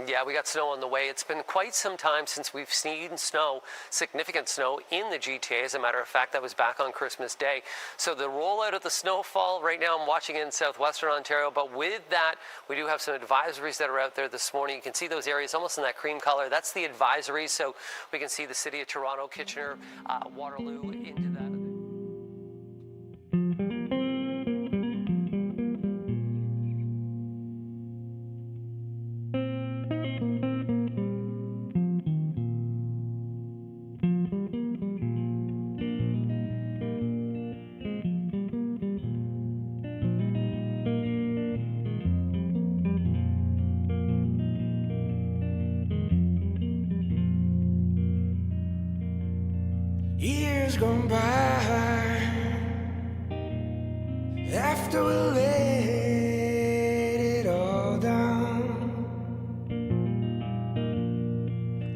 Yeah, we got snow on the way. It's been quite some time since we've seen snow, significant snow in the GTA. As a matter of fact, that was back on Christmas Day. So the rollout of the snowfall, right now I'm watching it in southwestern Ontario, but with that, we do have some advisories that are out there this morning. You can see those areas almost in that cream color. That's the advisories, so we can see the city of Toronto, Kitchener, Waterloo, into that. Years gone by after we laid it all down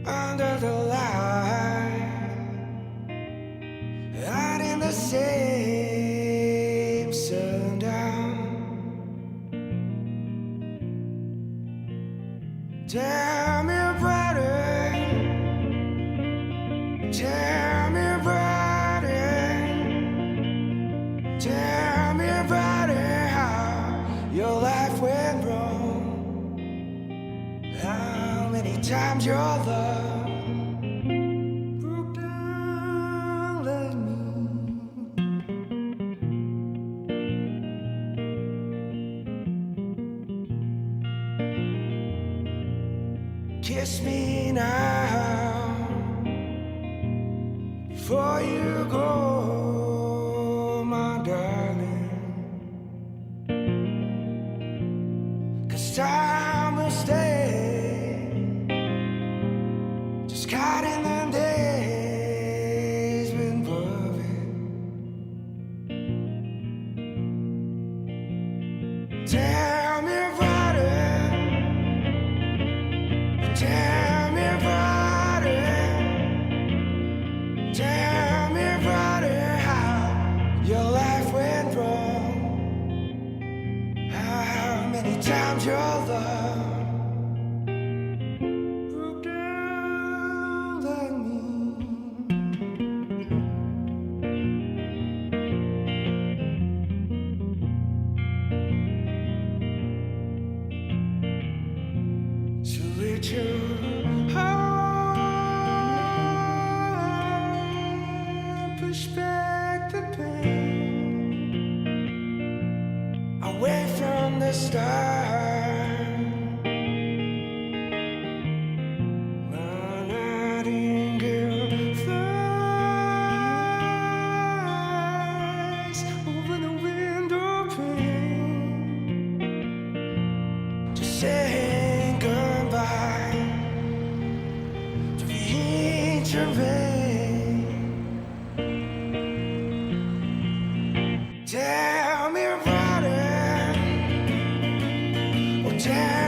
under the light, out in the same sundown. Tell me brother, tell me tell me about it, how your life went wrong, how many times your love broke down like me. Kiss me now before you go, my darling, 'cause time will stay, just counting the days been perfect. Tell me about it, tell me about it, tell me about it, how your life went wrong, how many times your love broke down like me. So let your heart push back the pain away from the start. My nightingale flies over the window pane, just saying goodbye to the ancient rain. Tell me about it, oh tell